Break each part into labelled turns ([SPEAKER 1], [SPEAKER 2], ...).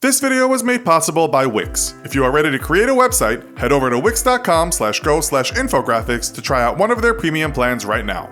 [SPEAKER 1] This video was made possible by Wix. If you are ready to create a website, head over to wix.com/go/infographics to try out one of their premium plans right now.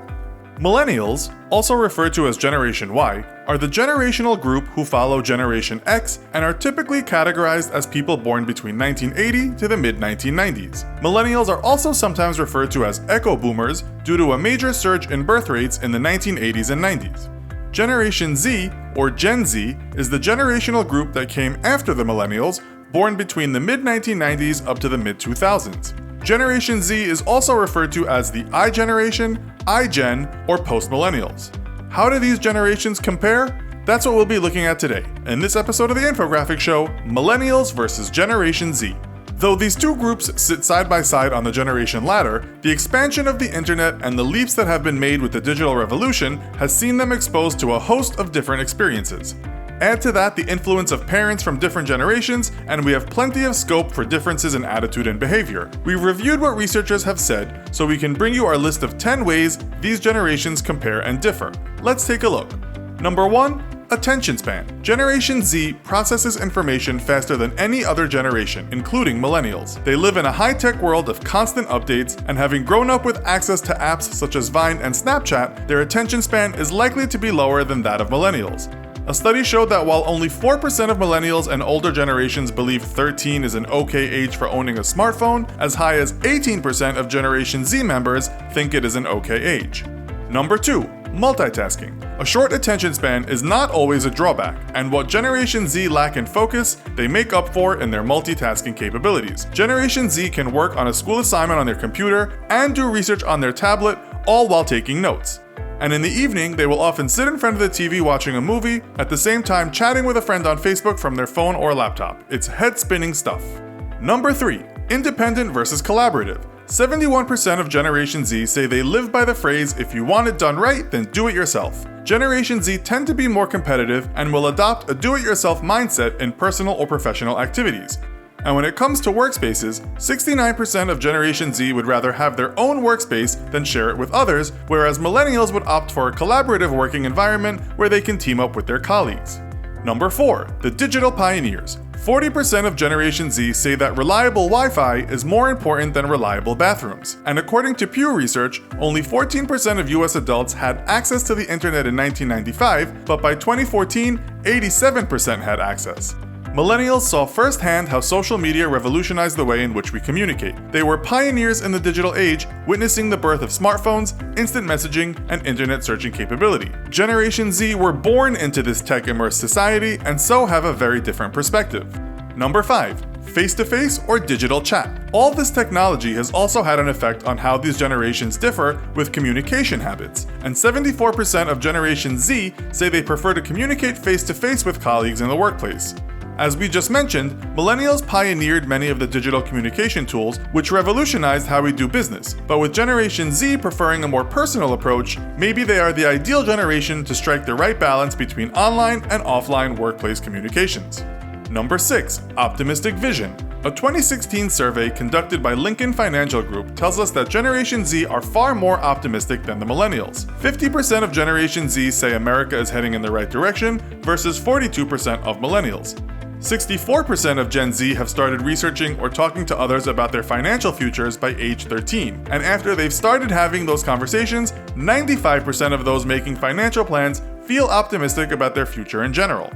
[SPEAKER 1] Millennials, also referred to as Generation Y, are the generational group who follow Generation X and are typically categorized as people born between 1980 to the mid-1990s. Millennials are also sometimes referred to as Echo Boomers due to a major surge in birth rates in the 1980s and 90s. Generation Z, or Gen Z, is the generational group that came after the Millennials, born between the mid-1990s up to the mid-2000s. Generation Z is also referred to as the I generation, iGen, or post-millennials. How do these generations compare? That's what we'll be looking at today, in this episode of the Infographic Show, Millennials versus Generation Z. Though these two groups sit side by side on the generation ladder, the expansion of the internet and the leaps that have been made with the digital revolution has seen them exposed to a host of different experiences. Add to that the influence of parents from different generations, and we have plenty of scope for differences in attitude and behavior. We've reviewed what researchers have said, so we can bring you our list of 10 ways these generations compare and differ. Let's take a look. Number 1. Attention span. Generation Z processes information faster than any other generation, including millennials. They live in a high-tech world of constant updates, and having grown up with access to apps such as Vine and Snapchat, their attention span is likely to be lower than that of millennials. A study showed that while only 4% of millennials and older generations believe 13 is an okay age for owning a smartphone, as high as 18% of Generation Z members think it is an okay age. Number 2. Multitasking. A short attention span is not always a drawback, and what Generation Z lack in focus, they make up for in their multitasking capabilities. Generation Z can work on a school assignment on their computer and do research on their tablet, all while taking notes. And in the evening, they will often sit in front of the TV watching a movie, at the same time chatting with a friend on Facebook from their phone or laptop. It's head-spinning stuff. Number 3. Independent versus collaborative. 71% of Generation Z say they live by the phrase, if you want it done right, then do it yourself. Generation Z tend to be more competitive and will adopt a do-it-yourself mindset in personal or professional activities. And when it comes to workspaces, 69% of Generation Z would rather have their own workspace than share it with others, whereas millennials would opt for a collaborative working environment where they can team up with their colleagues. Number 4. The digital pioneers. 40% of Generation Z say that reliable Wi-Fi is more important than reliable bathrooms. And according to Pew Research, only 14% of US adults had access to the internet in 1995, but by 2014, 87% had access. Millennials saw firsthand how social media revolutionized the way in which we communicate. They were pioneers in the digital age, witnessing the birth of smartphones, instant messaging, and internet searching capability. Generation Z were born into this tech-immersed society and so have a very different perspective. Number 5. Face-to-face or digital chat. All this technology has also had an effect on how these generations differ with communication habits, and 74% of Generation Z say they prefer to communicate face-to-face with colleagues in the workplace. As we just mentioned, millennials pioneered many of the digital communication tools, which revolutionized how we do business. But with Generation Z preferring a more personal approach, maybe they are the ideal generation to strike the right balance between online and offline workplace communications. Number 6. Optimistic vision. A 2016 survey conducted by Lincoln Financial Group tells us that Generation Z are far more optimistic than the millennials. 50% of Generation Z say America is heading in the right direction versus 42% of millennials. 64% of Gen Z have started researching or talking to others about their financial futures by age 13. And after they've started having those conversations, 95% of those making financial plans feel optimistic about their future in general.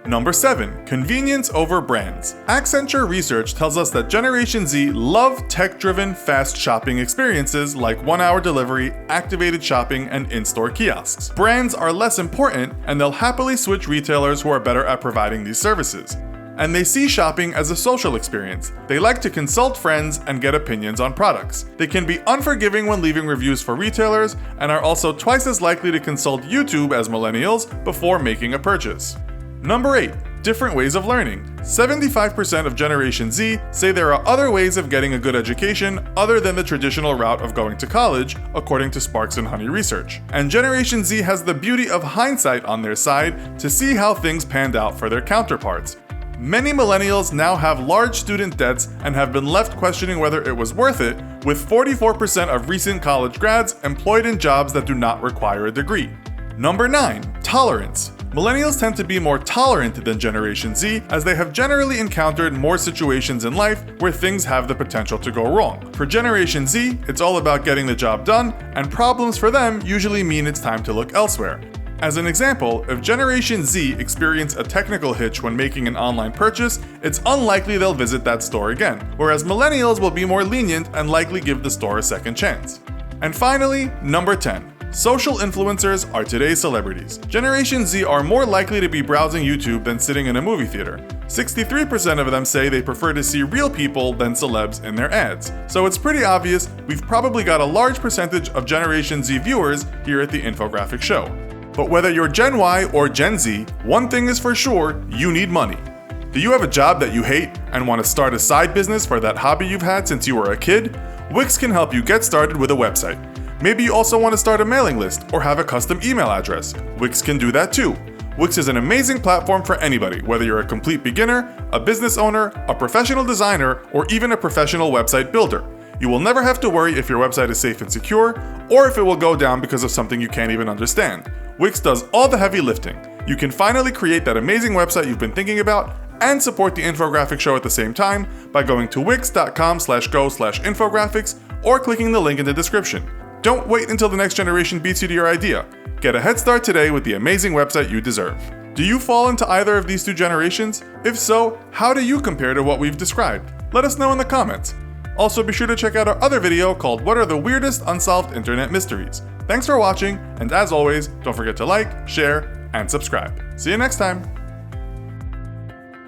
[SPEAKER 1] Number 7. Convenience over brands. Accenture research tells us that Generation Z love tech-driven, fast shopping experiences like one-hour delivery, activated shopping, and in-store kiosks. Brands are less important, and they'll happily switch retailers who are better at providing these services. And they see shopping as a social experience. They like to consult friends and get opinions on products. They can be unforgiving when leaving reviews for retailers, and are also twice as likely to consult YouTube as millennials before making a purchase. Number 8. Different ways of learning. 75% of Generation Z say there are other ways of getting a good education other than the traditional route of going to college, according to Sparks and Honey research. And Generation Z has the beauty of hindsight on their side to see how things panned out for their counterparts. Many millennials now have large student debts and have been left questioning whether it was worth it, with 44% of recent college grads employed in jobs that do not require a degree. Number 9. Tolerance. Millennials tend to be more tolerant than Generation Z, as they have generally encountered more situations in life where things have the potential to go wrong. For Generation Z, it's all about getting the job done, and problems for them usually mean it's time to look elsewhere. As an example, if Generation Z experience a technical hitch when making an online purchase, it's unlikely they'll visit that store again, whereas Millennials will be more lenient and likely give the store a second chance. And finally, number 10. Social influencers are today's celebrities. Generation Z are more likely to be browsing YouTube than sitting in a movie theater. 63% of them say they prefer to see real people than celebs in their ads. So it's pretty obvious we've probably got a large percentage of Generation Z viewers here at the Infographics Show. But whether you're Gen Y or Gen Z, one thing is for sure, you need money. Do you have a job that you hate and want to start a side business for that hobby you've had since you were a kid? Wix can help you get started with a website. Maybe you also want to start a mailing list or have a custom email address. Wix can do that too. Wix is an amazing platform for anybody, whether you're a complete beginner, a business owner, a professional designer, or even a professional website builder. You will never have to worry if your website is safe and secure, or if it will go down because of something you can't even understand. Wix does all the heavy lifting. You can finally create that amazing website you've been thinking about and support the Infographics Show at the same time by going to wix.com/go/infographics or clicking the link in the description. Don't wait until the next generation beats you to your idea. Get a head start today with the amazing website you deserve. Do you fall into either of these two generations? If so, how do you compare to what we've described? Let us know in the comments. Also, be sure to check out our other video called What are the Weirdest Unsolved Internet Mysteries? Thanks for watching, and as always, don't forget to like, share, and subscribe. See you next time!